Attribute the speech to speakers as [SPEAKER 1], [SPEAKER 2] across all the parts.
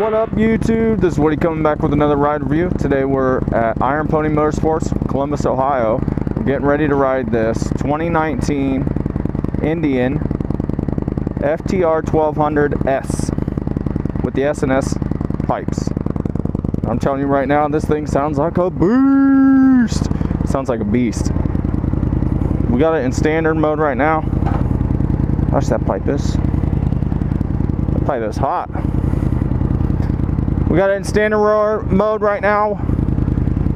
[SPEAKER 1] What up, YouTube? This is Woody coming back with another ride review. Today we're at Iron Pony Motorsports, Columbus, Ohio. We're getting ready to ride this 2019 Indian FTR 1200S with the S&S pipes. I'm telling you right now, this thing sounds like a beast. Sounds like a beast. We got it in standard mode right now. Gosh, that pipe is hot. We got it in standard mode right now,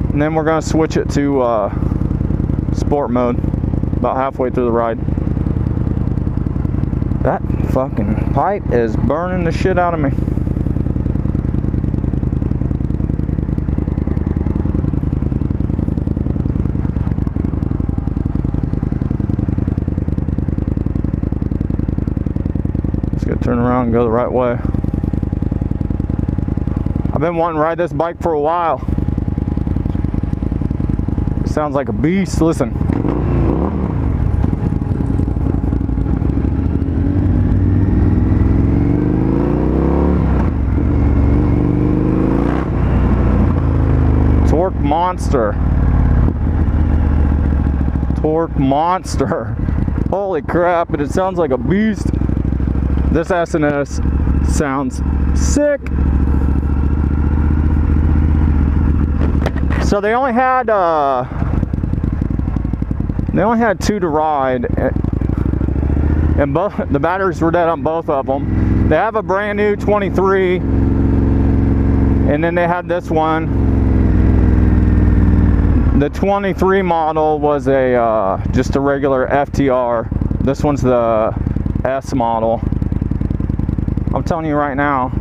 [SPEAKER 1] and then we're going to switch it to sport mode about halfway through the ride. That fucking pipe is burning the shit out of me. Just gotta turn around and go the right way. I've been wanting to ride this bike for a while. It sounds like a beast. Listen. Torque monster. Torque monster. Holy crap, and it sounds like a beast. This S&S sounds sick. So they only had two to ride, and both the batteries were dead on both of them. They have a brand new 23, and then they had this one. The 23 model was a just a regular FTR. This one's the S model. I'm telling you right now,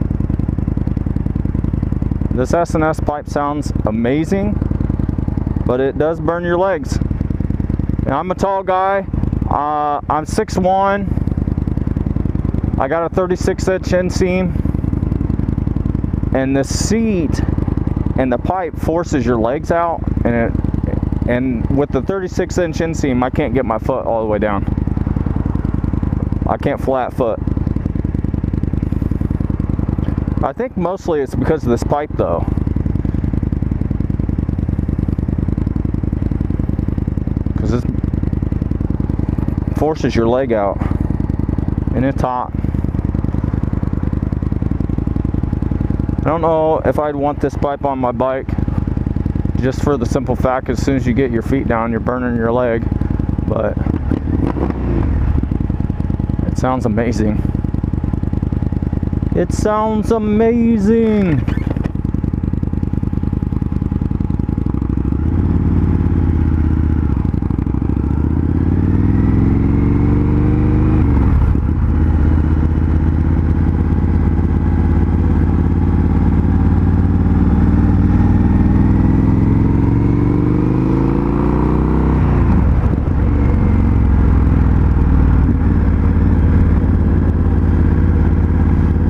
[SPEAKER 1] this S&S pipe sounds amazing, but it does burn your legs. And I'm a tall guy. I'm 6'1". I got a 36-inch inseam, and the seat and the pipe forces your legs out, and with the 36-inch inseam, I can't get my foot all the way down. I can't flat foot. I think mostly it's because of this pipe though. Because it forces your leg out. And it's hot. I don't know if I'd want this pipe on my bike. Just for the simple fact, as soon as you get your feet down, you're burning your leg. But it sounds amazing. It sounds amazing.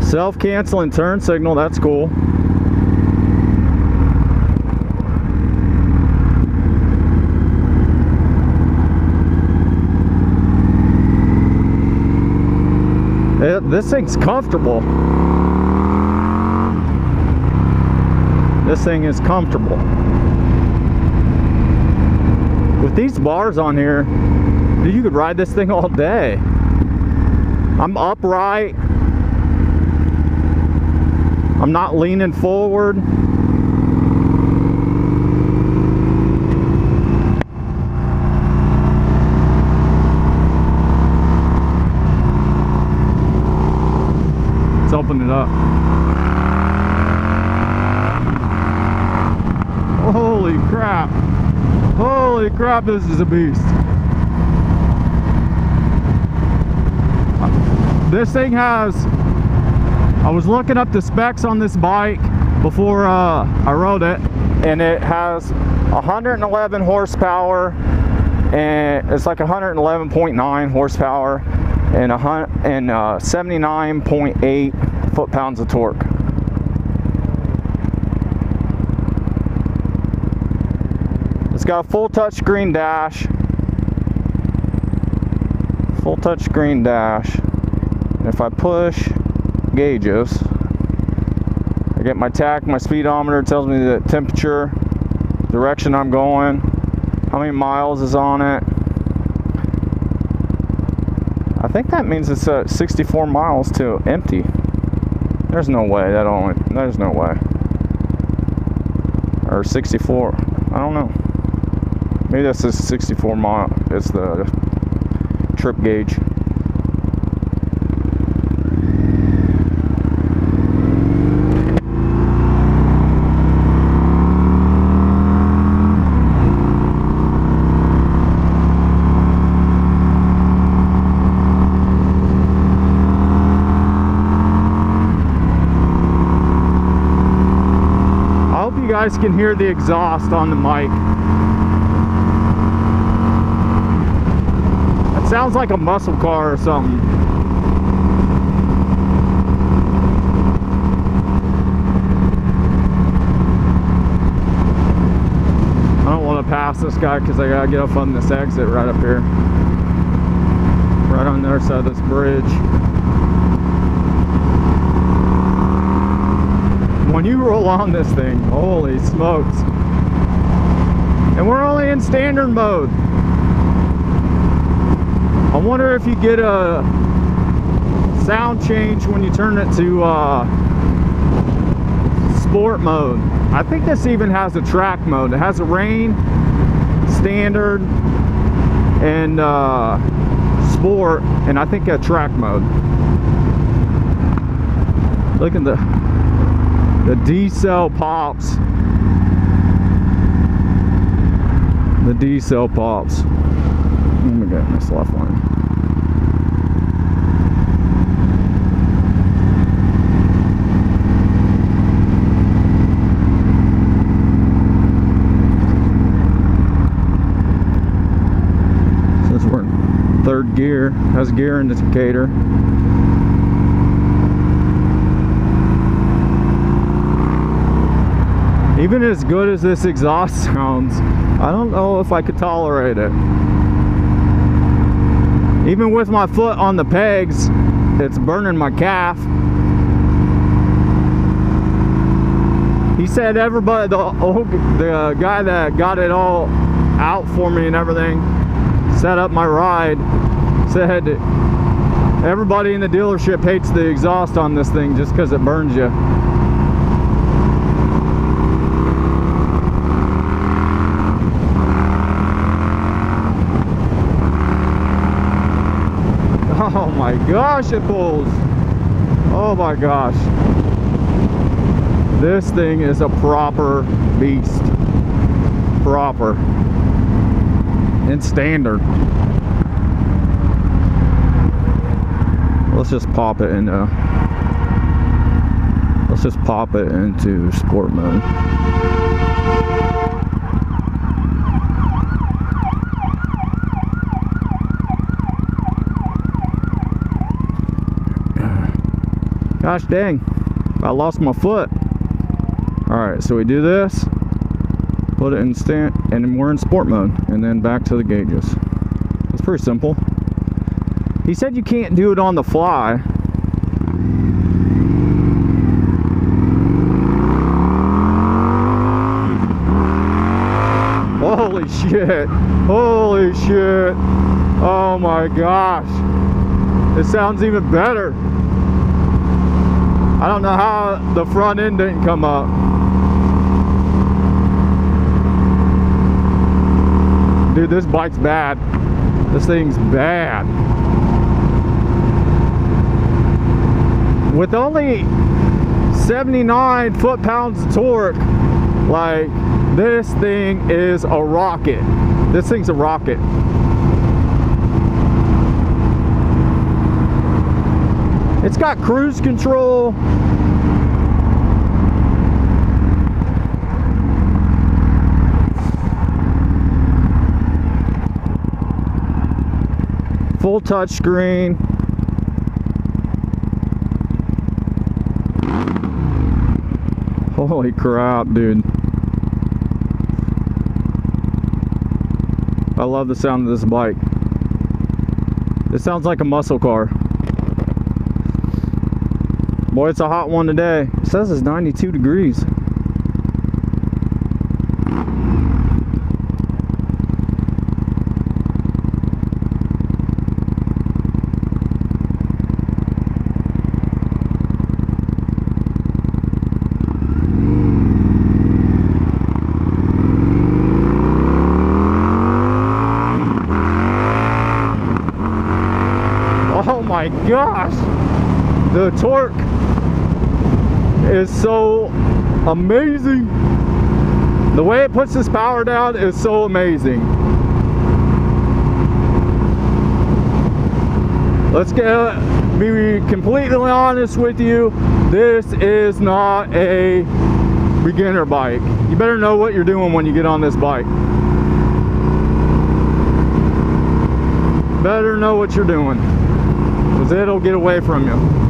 [SPEAKER 1] Self-canceling turn signal, that's cool. This thing's comfortable. This thing is comfortable. With these bars on here, dude, you could ride this thing all day. I'm upright. I'm not leaning forward. Let's open it up. Holy crap. Holy crap, this is a beast. This thing has... I was looking up the specs on this bike before I rode it, and it has 111 horsepower, and it's like 111.9 horsepower and 79.8 foot-pounds of torque. It's got a full touchscreen dash. Full touchscreen dash. And if I push gauges, get my tach, my speedometer, it tells me the temperature, direction I'm going, how many miles is on it. I think that means it's 64 miles to empty. There's no way there's no way. Or 64, I don't know. Maybe that's a 64 mile, it's the trip gauge. You guys can hear the exhaust on the mic. It sounds like a muscle car or something. I don't want to pass this guy because I gotta get off on this exit right up here, right on the other side of this bridge. When you roll on this thing, holy smokes. And we're only in standard mode. I wonder if you get a sound change when you turn it to sport mode. I think this even has a track mode. It has a rain, standard, and sport, and I think a track mode. Look at the D-cell pops. The D-cell pops. Let me get this left line. Since we're in third gear, has gear indicator. Even as good as this exhaust sounds, I don't know if I could tolerate it. Even with my foot on the pegs, it's burning my calf. He said everybody, the guy that got it all out for me and everything, set up my ride, said everybody in the dealership hates the exhaust on this thing just because it burns you. Oh my gosh, it pulls. Oh my gosh. This thing is a proper beast. Proper. And standard. Let's just pop it into sport mode. Gosh dang, I lost my foot. Alright, so we do this, put it in stand, and we're in sport mode, and then back to the gauges. It's pretty simple. He said you can't do it on the fly. Holy shit. Holy shit. Oh my gosh. It sounds even better. I don't know how the front end didn't come up. Dude, this bike's bad. This thing's bad. With only 79 foot-pounds of torque, like, this thing is a rocket. This thing's a rocket. It's got cruise control. Full touch screen. Holy crap, dude. I love the sound of this bike. It sounds like a muscle car. Boy, it's a hot one today. It says it's 92 degrees. Oh my gosh, the torque is so amazing. The way it puts this power down is so amazing. Let's be completely honest with you. This is not a beginner bike. You better know what you're doing when you get on this bike. Better know what you're doing, because it'll get away from you.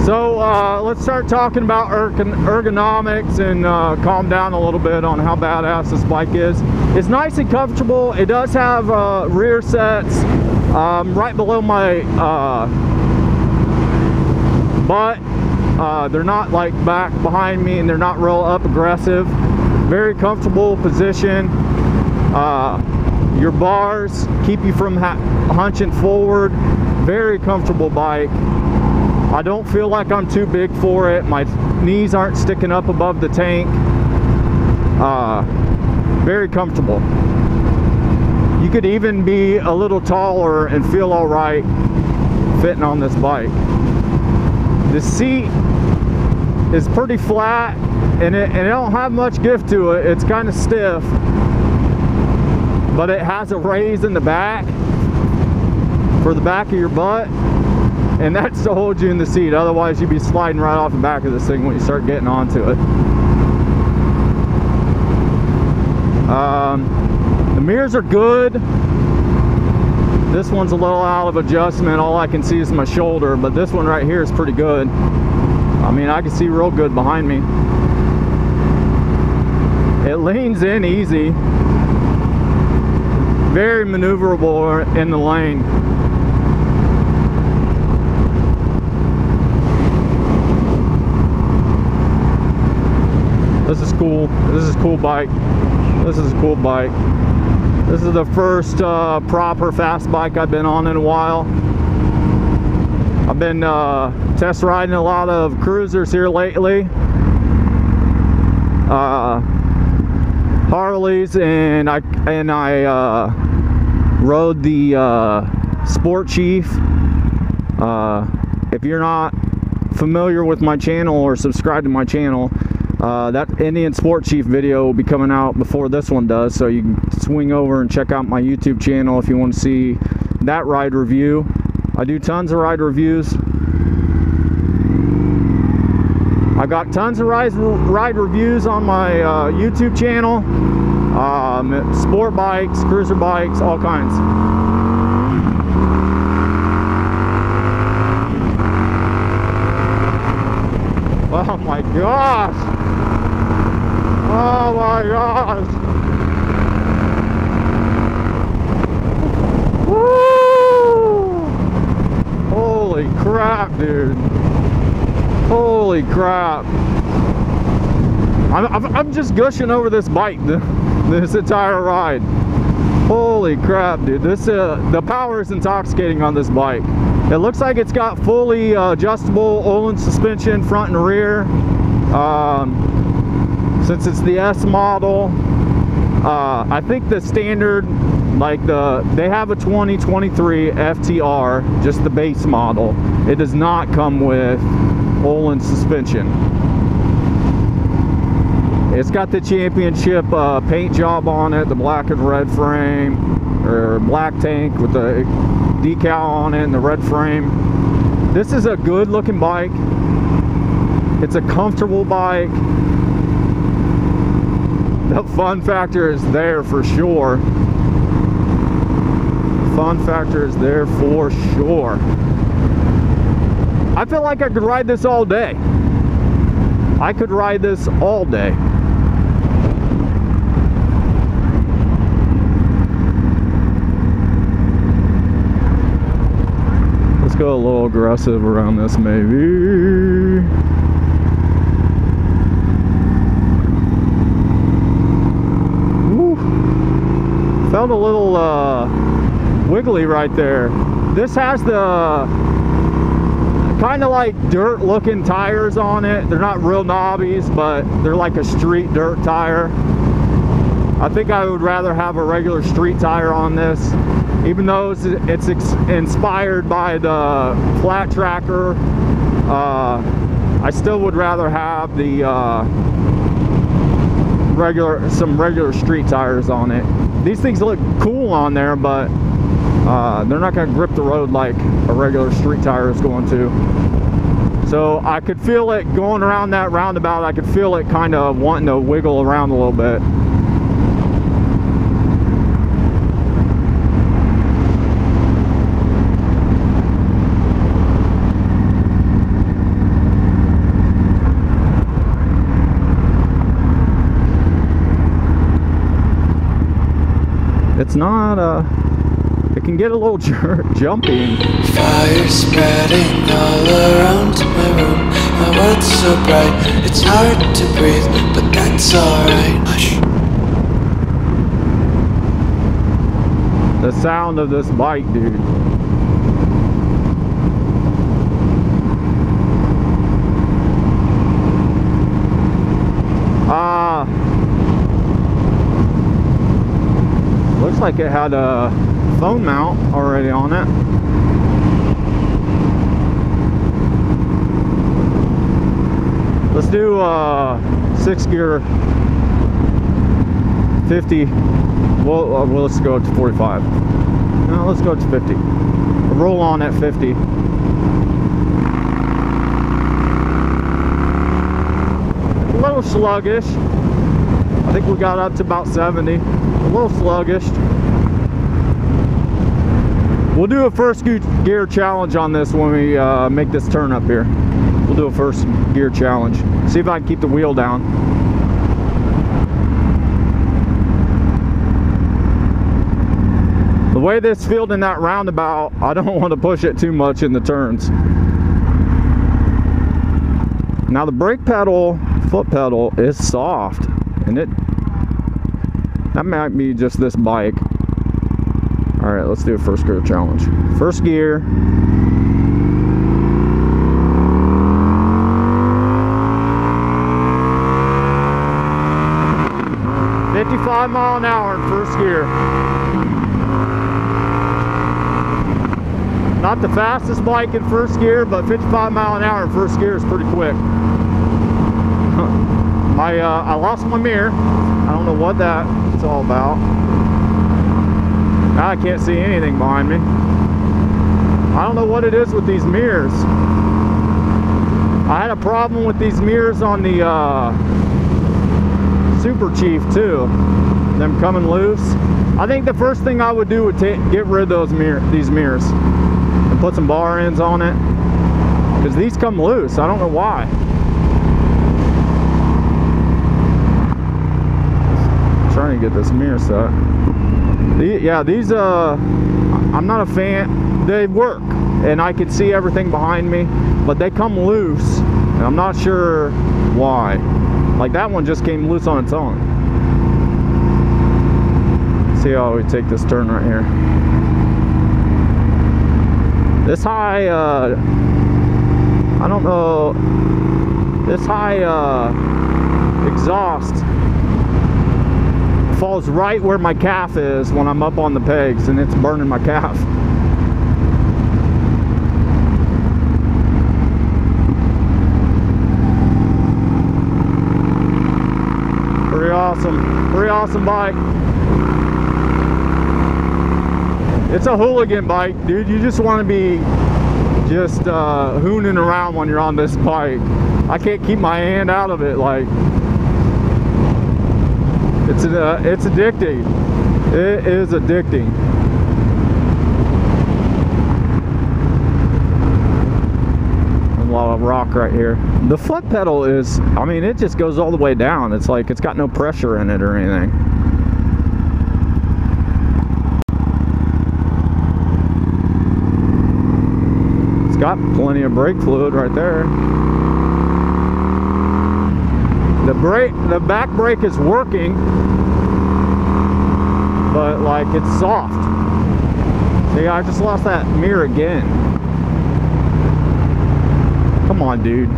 [SPEAKER 1] So let's start talking about ergonomics and calm down a little bit on how badass this bike is. It's nice and comfortable. It does have rear sets right below my butt. They're not like back behind me, and they're not real up aggressive. Very comfortable position. Your bars keep you from hunching forward. Very comfortable bike. I don't feel like I'm too big for it. My knees aren't sticking up above the tank. Very comfortable. You could even be a little taller and feel all right fitting on this bike. The seat is pretty flat, and it don't have much give to it. It's kind of stiff, but it has a raise in the back for the back of your butt, and that's to hold you in the seat. Otherwise you'd be sliding right off the back of this thing when you start getting onto it. The mirrors are good. This one's a little out of adjustment. All I can see is my shoulder, but this one right here is pretty good. I mean, I can see real good behind me. It leans in easy. Very maneuverable in the lane. This is cool. This is a cool bike. This is a cool bike. This is the first proper fast bike I've been on in a while. I've been test riding a lot of cruisers here lately. Harleys, and I rode the Sport Chief. If you're not familiar with my channel or subscribed to my channel, that Indian Sport Chief video will be coming out before this one does, so you can swing over and check out my YouTube channel if you want to see that ride review. I do tons of ride reviews. I got tons of ride reviews on my YouTube channel. Sport bikes, cruiser bikes, all kinds. Oh my gosh! Oh my gosh! Woo! Holy crap, dude! Holy crap! I'm just gushing over this bike this entire ride. Holy crap, dude! The power is intoxicating on this bike. It looks like it's got fully adjustable Öhlins suspension front and rear. Since it's the S model, I think the standard, like they have a 2023 FTR, just the base model. It does not come with Öhlins suspension. It's got the championship paint job on it, the black and red frame, or black tank with the decal on it and the red frame. This is a good looking bike. It's a comfortable bike. The fun factor is there for sure. Fun factor is there for sure. I feel like I could ride this all day. I could ride this all day. go a little aggressive around this maybe. Woo. Felt a little wiggly right there. This has the kind of like dirt looking tires on it. They're not real knobbies, but they're like a street dirt tire. I think I would rather have a regular street tire on this, even though it's inspired by the flat tracker. I still would rather have the some regular street tires on it. These things look cool on there, but they're not going to grip the road like a regular street tire is going to. So I could feel it going around that roundabout. I could feel it kind of wanting to wiggle around a little bit. It's not it can get a little jumpy.
[SPEAKER 2] Fire spreading all around my room. My world's so bright, it's hard to breathe, but that's alright. Hush.
[SPEAKER 1] The sound of this bike, dude. Looks like it had a phone mount already on it. Let's do 6 gear 50. Well, let's go to 45. No, let's go to 50. Roll on at 50. A little sluggish. I think we got up to about 70. A little sluggish. We'll do a first gear challenge on this when we make this turn up here. We'll do a first gear challenge. See if I can keep the wheel down. The way this feels in that roundabout, I don't want to push it too much in the turns. Now the brake pedal, foot pedal, is soft, and that might be just this bike. All right, let's do a first gear challenge. First gear. mph in first gear. Not the fastest bike in first gear, but 55 mph in first gear is pretty quick. I lost my mirror. I don't know what that's all about. Now I can't see anything behind me. I don't know what it is with these mirrors. I had a problem with these mirrors on the Super Chief too. Them coming loose. I think the first thing I would do would get rid of these mirrors and put some bar ends on it, because these come loose. I don't know why. Trying to get this mirror set. Yeah, these I'm not a fan. They work and I can see everything behind me, but they come loose and I'm not sure why. Like that one just came loose on its own. See how we take this turn right here. This high I don't know, this high exhaust falls right where my calf is when I'm up on the pegs, and it's burning my calf. Pretty awesome bike. It's a hooligan bike, dude. You just want to be just hooning around when you're on this bike. I can't keep my hand out of it. Like, it's addicting. It is addicting. A lot of rock right here. The foot pedal is, I mean, it just goes all the way down. It's like it's got no pressure in it or anything. got plenty of brake fluid right there. The back brake is working, but like it's soft. See, I just lost that mirror again. Come on, dude.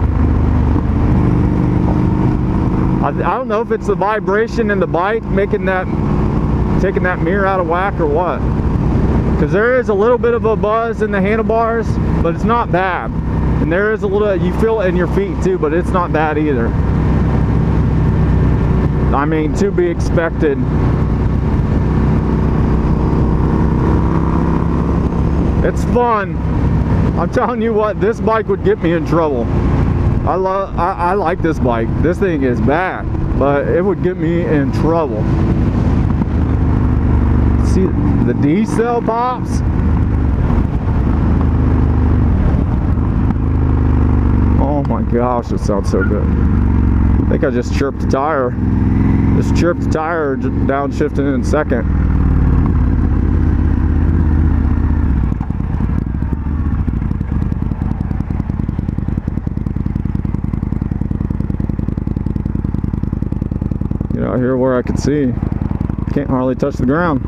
[SPEAKER 1] I don't know if it's the vibration in the bike taking that mirror out of whack or what. Because there is a little bit of a buzz in the handlebars, but it's not bad. And there is a little, you feel it in your feet too, but it's not bad either. I mean, to be expected. It's fun. I'm telling you what, this bike would get me in trouble. I like this bike. This thing is bad, but it would get me in trouble. See the D cell pops? Oh my gosh, it sounds so good. I think I just chirped the tire. Just chirped the tire, downshifting in second. Get out here where I can see. Can't hardly touch the ground.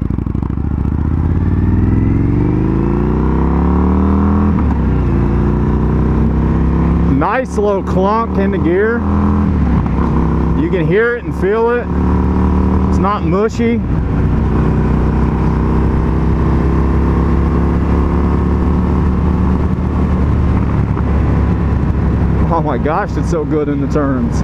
[SPEAKER 1] Nice little clunk in the gear. You can hear it and feel it. It's not mushy. Oh my gosh, it's so good in the turns.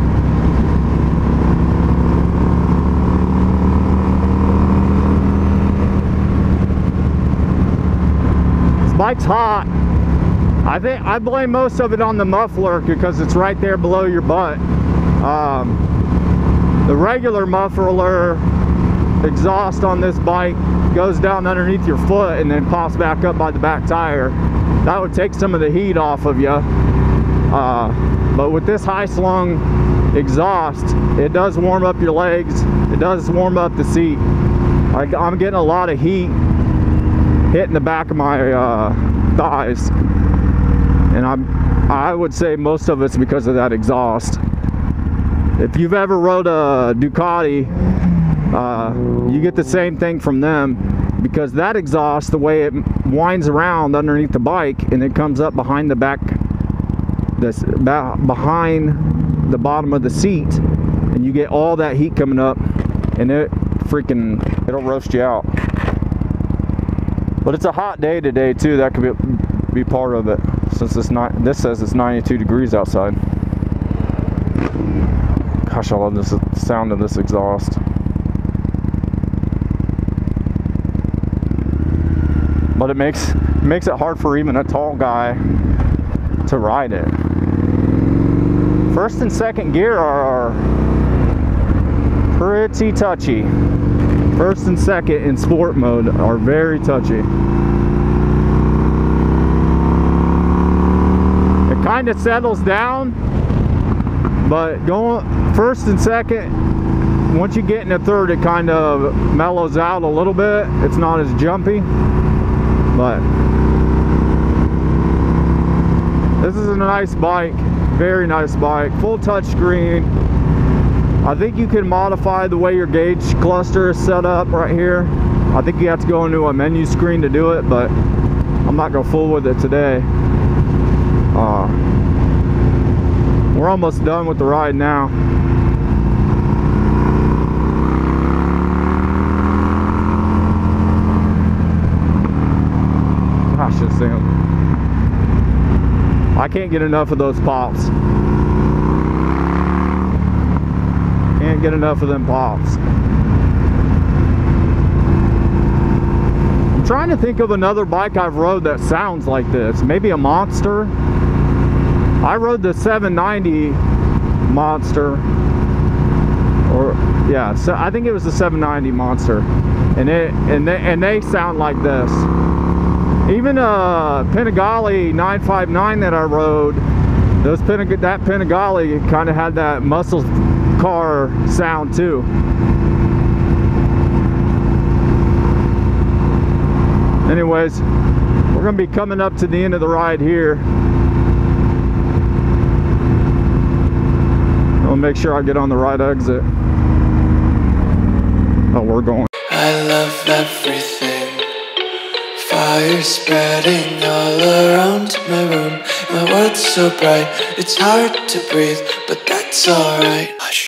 [SPEAKER 1] This bike's hot. I think I blame most of it on the muffler because it's right there below your butt. The regular muffler exhaust on this bike goes down underneath your foot and then pops back up by the back tire. That would take some of the heat off of you. But with this high slung exhaust, it does warm up your legs. It does warm up the seat. I'm getting a lot of heat hitting the back of my thighs. And I would say most of it's because of that exhaust. If you've ever rode a Ducati, you get the same thing from them, because that exhaust, the way it winds around underneath the bike and it comes up behind the back, behind the bottom of the seat, and you get all that heat coming up, and it'll roast you out. But it's a hot day today too. That could be part of it, since this says it's 92 degrees outside. Gosh, I love the sound of this exhaust. But it makes it hard for even a tall guy to ride it. First and second gear are pretty touchy. First and second in sport mode are very touchy. It kind of settles down, but going first and second, once you get into third, it kind of mellows out a little bit. It's not as jumpy, but this is a nice bike, very nice bike, full touch screen. I think you can modify the way your gauge cluster is set up right here. I think you have to go into a menu screen to do it, but I'm not going to fool with it today. We're almost done with the ride now. Gosh, this thing. I can't get enough of those pops. Can't get enough of them pops. I'm trying to think of another bike I've rode that sounds like this. Maybe a Monster. I rode the 790 Monster, or yeah, so I think it was the 790 Monster, and they sound like this. Even a Panigale 959 that I rode, that Panigale kind of had that muscle car sound too. Anyways, we're gonna be coming up to the end of the ride here. I'll make sure I get on the right exit. Oh, we're going.
[SPEAKER 2] I love everything. Fire spreading all around my room. My world's so bright, it's hard to breathe, but that's alright.